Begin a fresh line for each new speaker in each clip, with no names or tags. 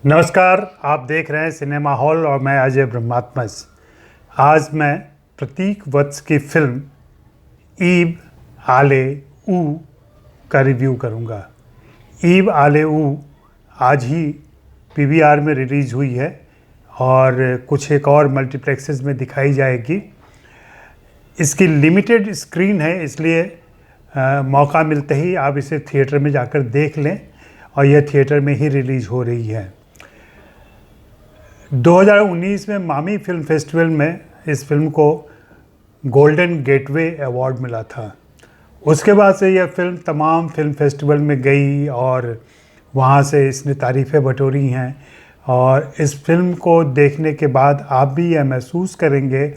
नमस्कार, आप देख रहे हैं सिनेमा हॉल और मैं अजय ब्रह्मात्मस। आज मैं प्रतीक वत्स की फिल्म ईब आले ऊ का रिव्यू करूंगा। ईब आले ऊ आज ही पीवीआर में रिलीज़ हुई है और कुछ एक और मल्टीप्लेक्सेस में दिखाई जाएगी। इसकी लिमिटेड स्क्रीन है, इसलिए मौका मिलते ही आप इसे थिएटर में जाकर देख लें और यह थिएटर में ही रिलीज़ हो रही है। 2019 में मामी फिल्म फेस्टिवल में इस फिल्म को गोल्डन गेटवे अवार्ड मिला था। उसके बाद से यह फिल्म तमाम फिल्म फेस्टिवल में गई और वहाँ से इसने तारीफ़ें बटोरी हैं। और इस फिल्म को देखने के बाद आप भी यह महसूस करेंगे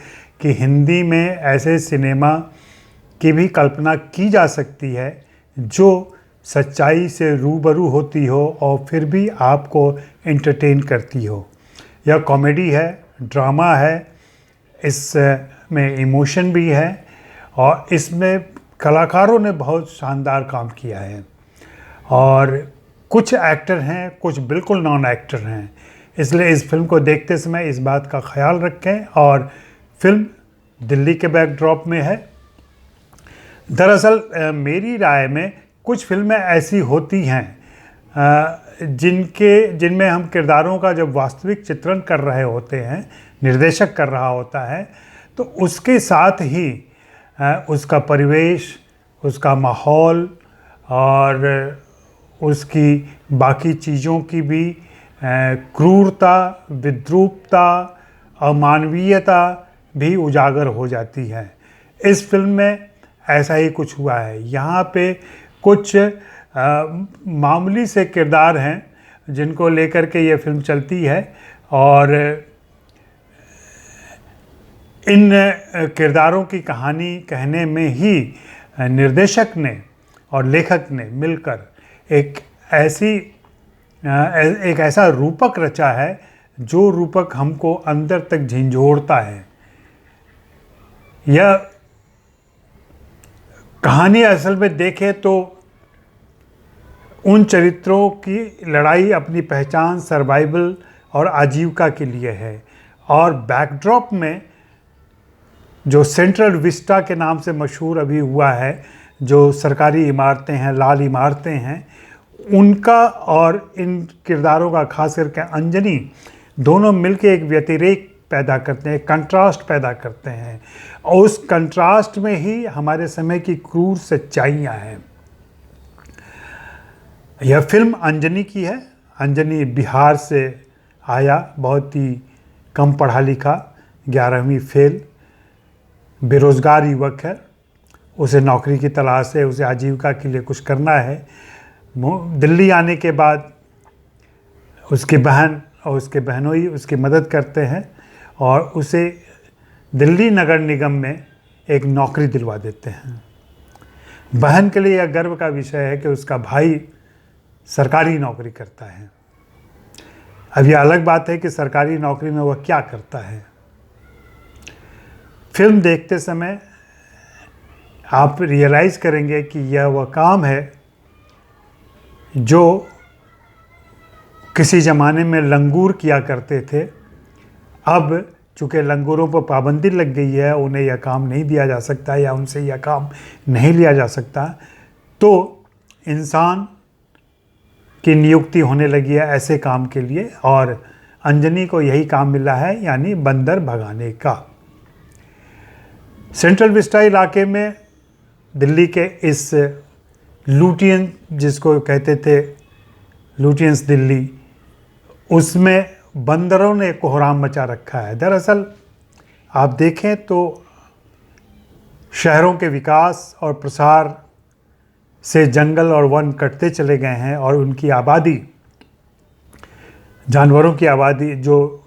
कि हिंदी में ऐसे सिनेमा की भी कल्पना की जा सकती है जो सच्चाई से रूबरू होती हो और फिर भी आपको एंटरटेन करती हो। यह कॉमेडी है, ड्रामा है, इसमें इमोशन भी है और इसमें कलाकारों ने बहुत शानदार काम किया है। और कुछ एक्टर हैं, कुछ बिल्कुल नॉन एक्टर हैं, इसलिए इस फिल्म को देखते समय इस बात का ख्याल रखें। और फिल्म दिल्ली के बैकड्रॉप में है। दरअसल मेरी राय में कुछ फिल्में ऐसी होती हैं जिनमें हम किरदारों का जब वास्तविक चित्रण कर रहे होते हैं, निर्देशक कर रहा होता है, तो उसके साथ ही उसका परिवेश, उसका माहौल और उसकी बाकी चीज़ों की भी क्रूरता, विद्रूपता, अमानवीयता भी उजागर हो जाती है। इस फिल्म में ऐसा ही कुछ हुआ है। यहाँ पे कुछ मामूली से किरदार हैं जिनको लेकर के ये फिल्म चलती है और इन किरदारों की कहानी कहने में ही निर्देशक ने और लेखक ने मिलकर एक ऐसा रूपक रचा है जो रूपक हमको अंदर तक झंझोड़ता है। यह कहानी असल में देखें तो उन चरित्रों की लड़ाई अपनी पहचान, सर्वाइवल और आजीविका के लिए है। और बैकड्रॉप में जो सेंट्रल विस्टा के नाम से मशहूर अभी हुआ है, जो सरकारी इमारतें हैं, लाल इमारतें हैं, उनका और इन किरदारों का, खास करके अंजनी, दोनों मिलके एक व्यतिरेक पैदा करते हैं, कंट्रास्ट पैदा करते हैं। और उस कंट्रास्ट में ही हमारे समय की क्रूर सच्चाइयाँ हैं। यह फिल्म अंजनी की है। अंजनी बिहार से आया, बहुत ही कम पढ़ा लिखा, 11वीं फेल, बेरोज़गार युवक है। उसे नौकरी की तलाश है, उसे आजीविका के लिए कुछ करना है। दिल्ली आने के बाद उसकी बहन और उसके बहनोई उसकी मदद करते हैं और उसे दिल्ली नगर निगम में एक नौकरी दिलवा देते हैं। बहन के लिए यह गर्व का विषय है कि उसका भाई सरकारी नौकरी करता है। अब यह अलग बात है कि सरकारी नौकरी में वह क्या करता है। फिल्म देखते समय आप रियलाइज़ करेंगे कि यह वह काम है जो किसी ज़माने में लंगूर किया करते थे। अब चूँकि लंगूरों पर पाबंदी लग गई है, उन्हें यह काम नहीं दिया जा सकता या उनसे यह काम नहीं लिया जा सकता, तो इंसान की नियुक्ति होने लगी है ऐसे काम के लिए और अंजनी को यही काम मिला है, यानी बंदर भगाने का। सेंट्रल विस्टा इलाके में दिल्ली के इस लुटियन, जिसको कहते थे लुटियंस दिल्ली, उसमें बंदरों ने कोहराम मचा रखा है। दरअसल आप देखें तो शहरों के विकास और प्रसार से जंगल और वन कटते चले गए हैं और उनकी आबादी, जानवरों की आबादी जो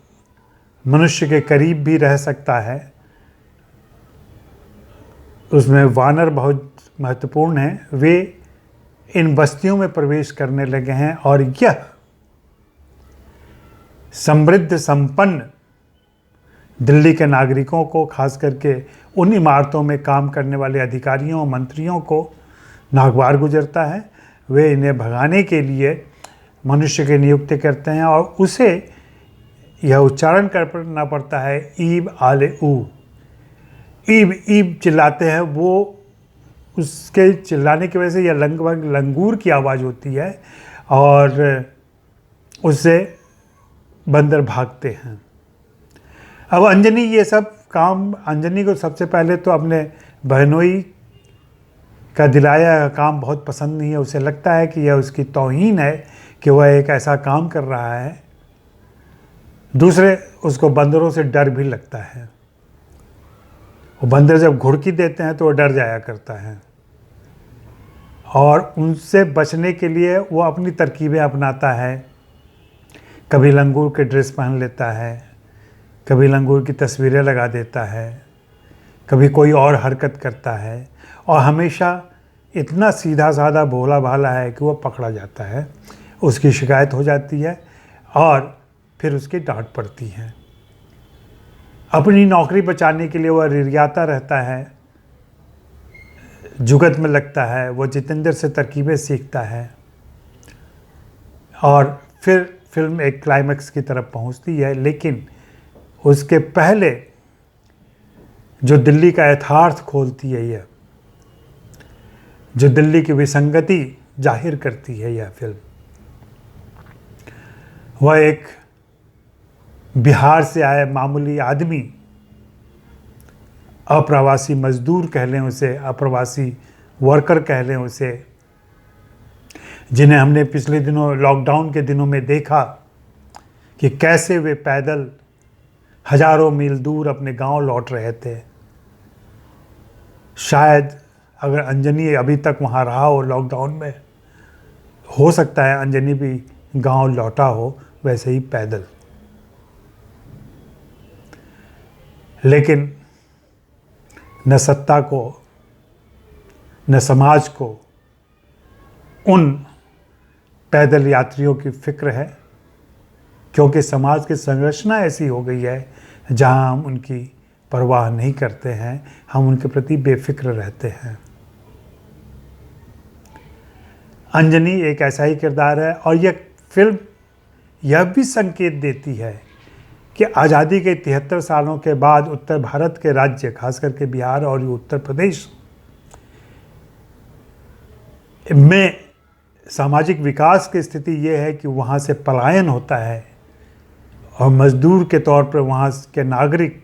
मनुष्य के करीब भी रह सकता है, उसमें वानर बहुत महत्वपूर्ण हैं, वे इन बस्तियों में प्रवेश करने लगे हैं। और यह समृद्ध संपन्न दिल्ली के नागरिकों को, खास करके उन इमारतों में काम करने वाले अधिकारियों और मंत्रियों को नागवार गुजरता है। वे इन्हें भगाने के लिए मनुष्य की नियुक्ति करते हैं और उसे यह उच्चारण करना पड़ता है ईब आले ऊ। ईब ईब चिल्लाते हैं, वो उसके चिल्लाने की वजह से यह लगभग लंगूर की आवाज़ होती है और उससे बंदर भागते हैं। अब अंजनी ये सब काम, अंजनी को सबसे पहले तो अपने बहनोई का दिलाया काम बहुत पसंद नहीं है। उसे लगता है कि यह उसकी तौहीन है कि वह एक ऐसा काम कर रहा है। दूसरे, उसको बंदरों से डर भी लगता है। वो बंदर जब घुड़की देते हैं तो वो डर जाया करता है और उनसे बचने के लिए वो अपनी तरकीबें अपनाता है। कभी लंगूर के ड्रेस पहन लेता है, कभी लंगूर की तस्वीरें लगा देता है, कभी कोई और हरकत करता है और हमेशा इतना सीधा साधा भोला भाला है कि वो पकड़ा जाता है। उसकी शिकायत हो जाती है और फिर उसकी डांट पड़ती है। अपनी नौकरी बचाने के लिए वह रिरियाता रहता है, जुगत में लगता है, वो जितेंद्र से तरकीबें सीखता है और फिर फिल्म एक क्लाइमैक्स की तरफ पहुंचती है। लेकिन उसके पहले जो दिल्ली का यथार्थ खोलती है यह, जो दिल्ली की विसंगति जाहिर करती है यह फिल्म, वह एक बिहार से आए मामूली आदमी, अप्रवासी मजदूर कह लें उसे, अप्रवासी वर्कर कह लें उसे, जिन्हें हमने पिछले दिनों लॉकडाउन के दिनों में देखा कि कैसे वे पैदल हजारों मील दूर अपने गांव लौट रहे थे। शायद अगर अंजनी अभी तक वहाँ रहा हो लॉकडाउन में, हो सकता है अंजनी भी गांव लौटा हो वैसे ही पैदल। लेकिन न सत्ता को न समाज को उन पैदल यात्रियों की फिक्र है, क्योंकि समाज की संरचना ऐसी हो गई है जहां हम उनकी परवाह नहीं करते हैं, हम उनके प्रति बेफिक्र रहते हैं। अंजनी एक ऐसा ही किरदार है और यह फिल्म यह भी संकेत देती है कि आज़ादी के 73 सालों के बाद उत्तर भारत के राज्य, खास करके बिहार और उत्तर प्रदेश में सामाजिक विकास की स्थिति ये है कि वहाँ से पलायन होता है और मजदूर के तौर पर वहाँ के नागरिक,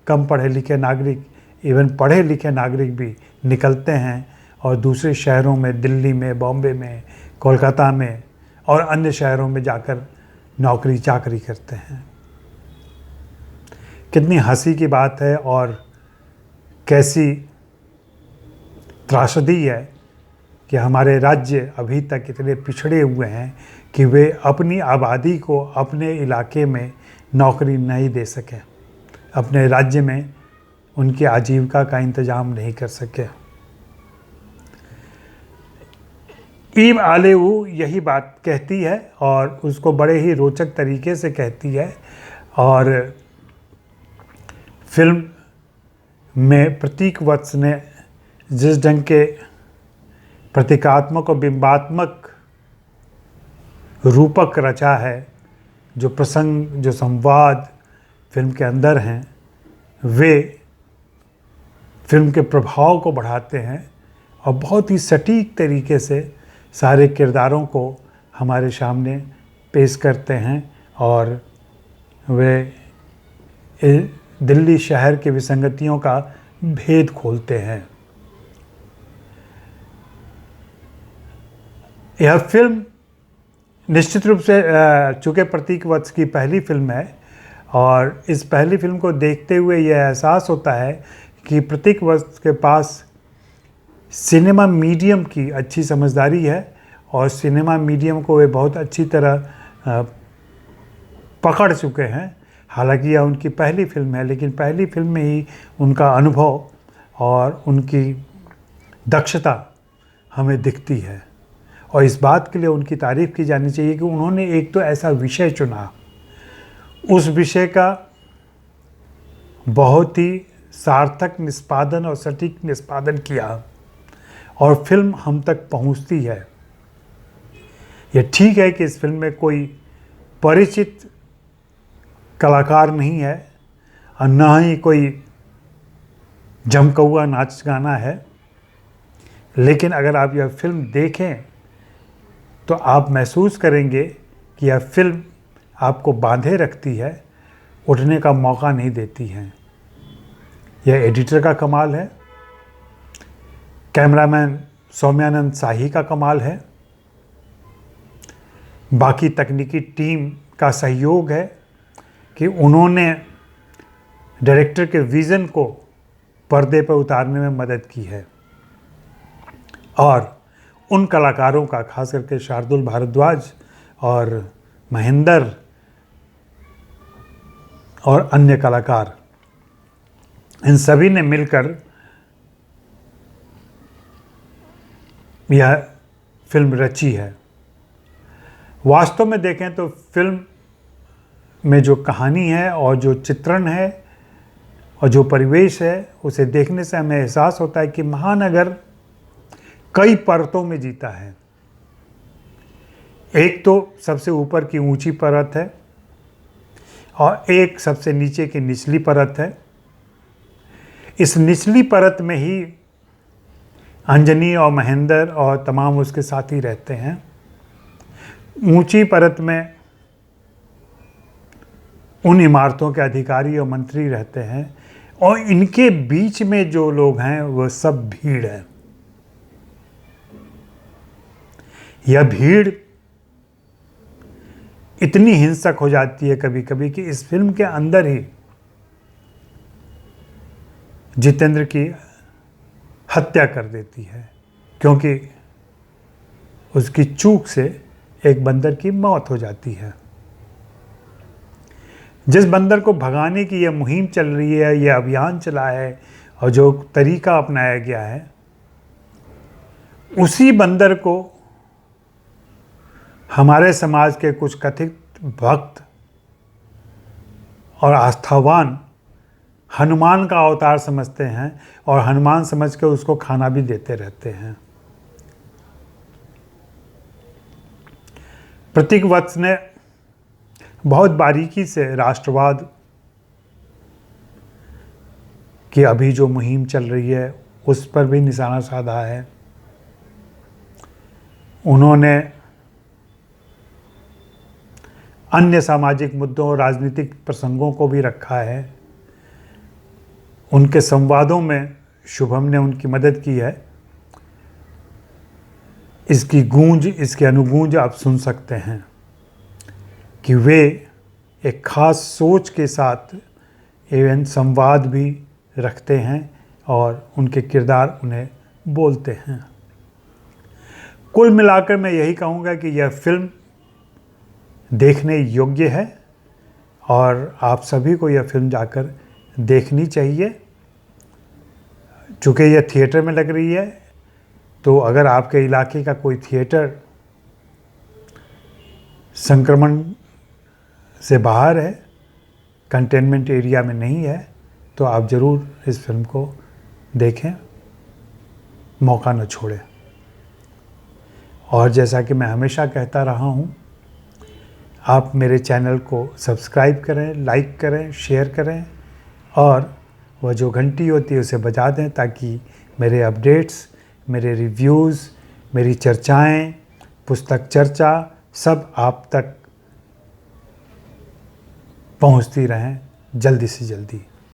कम पढ़े लिखे नागरिक, इवन पढ़े लिखे नागरिक भी निकलते हैं और दूसरे शहरों में, दिल्ली में, बॉम्बे में, कोलकाता में और अन्य शहरों में जाकर नौकरी चाकरी करते हैं। कितनी हंसी की बात है और कैसी त्रासदी है कि हमारे राज्य अभी तक इतने पिछड़े हुए हैं कि वे अपनी आबादी को अपने इलाके में नौकरी नहीं दे सके, अपने राज्य में उनकी आजीविका का इंतजाम नहीं कर सके। ईब आले ऊ यही बात कहती है और उसको बड़े ही रोचक तरीके से कहती है और फिल्म में प्रतीक वत्स ने जिस ढंग के प्रतीकात्मक और बिंबात्मक रूपक रचा है, जो प्रसंग, जो संवाद फिल्म के अंदर हैं, वे फिल्म के प्रभाव को बढ़ाते हैं और बहुत ही सटीक तरीके से सारे किरदारों को हमारे सामने पेश करते हैं और वे दिल्ली शहर के विसंगतियों का भेद खोलते हैं। यह फिल्म निश्चित रूप से चूँकि प्रतीक वत्स की पहली फिल्म है और इस पहली फिल्म को देखते हुए यह एहसास होता है कि प्रतीक वत्स के पास सिनेमा मीडियम की अच्छी समझदारी है और सिनेमा मीडियम को वे बहुत अच्छी तरह पकड़ चुके हैं। हालांकि यह उनकी पहली फिल्म है, लेकिन पहली फिल्म में ही उनका अनुभव और उनकी दक्षता हमें दिखती है और इस बात के लिए उनकी तारीफ़ की जानी चाहिए कि उन्होंने एक तो ऐसा विषय चुना, उस विषय का बहुत ही सार्थक निष्पादन और सटीक निष्पादन किया और फिल्म हम तक पहुंचती है। ये ठीक है कि इस फिल्म में कोई परिचित कलाकार नहीं है और ना ही कोई जमकौआ नाच गाना है, लेकिन अगर आप यह फिल्म देखें तो आप महसूस करेंगे कि यह फिल्म आपको बांधे रखती है, उठने का मौका नहीं देती है। यह एडिटर का कमाल है, कैमरामैन सौम्यानंद शाही का कमाल है, बाकी तकनीकी टीम का सहयोग है कि उन्होंने डायरेक्टर के विज़न को पर्दे पर उतारने में मदद की है। और उन कलाकारों का, खास करके शार्दुल भारद्वाज और महेंद्र और अन्य कलाकार, इन सभी ने मिलकर यह फिल्म रची है। वास्तव में देखें तो फिल्म में जो कहानी है और जो चित्रण है और जो परिवेश है, उसे देखने से हमें एहसास होता है कि महानगर कई परतों में जीता है। एक तो सबसे ऊपर की ऊंची परत है और एक सबसे नीचे की निचली परत है। इस निचली परत में ही अंजनी और महेंद्र और तमाम उसके साथी रहते हैं। ऊंची परत में उन इमारतों के अधिकारी और मंत्री रहते हैं और इनके बीच में जो लोग हैं वह सब भीड़ है। यह भीड़ इतनी हिंसक हो जाती है कभी कभी कि इस फिल्म के अंदर ही जितेंद्र की हत्या कर देती है, क्योंकि उसकी चूक से एक बंदर की मौत हो जाती है। जिस बंदर को भगाने की यह मुहिम चल रही है, यह अभियान चला है और जो तरीका अपनाया गया है, उसी बंदर को हमारे समाज के कुछ कथित भक्त और आस्थावान हनुमान का अवतार समझते हैं और हनुमान समझ के उसको खाना भी देते रहते हैं। प्रतीक वत्स ने बहुत बारीकी से राष्ट्रवाद की अभी जो मुहिम चल रही है उस पर भी निशाना साधा है। उन्होंने अन्य सामाजिक मुद्दों और राजनीतिक प्रसंगों को भी रखा है। उनके संवादों में शुभम ने उनकी मदद की है। इसकी गूंज, इसके अनुगूंज आप सुन सकते हैं कि वे एक खास सोच के साथ एवं संवाद भी रखते हैं और उनके किरदार उन्हें बोलते हैं। कुल मिलाकर मैं यही कहूँगा कि यह फिल्म देखने योग्य है और आप सभी को यह फिल्म जाकर देखनी चाहिए। चूँकि यह थिएटर में लग रही है, तो अगर आपके इलाके का कोई थिएटर संक्रमण से बाहर है, कंटेनमेंट एरिया में नहीं है, तो आप ज़रूर इस फिल्म को देखें, मौका न छोड़ें। और जैसा कि मैं हमेशा कहता रहा हूँ, आप मेरे चैनल को सब्सक्राइब करें, लाइक करें, शेयर करें और वह जो घंटी होती है उसे बजा दें, ताकि मेरे अपडेट्स, मेरे रिव्यूज़, मेरी चर्चाएं, पुस्तक चर्चा सब आप तक पहुंचती रहें जल्दी से जल्दी।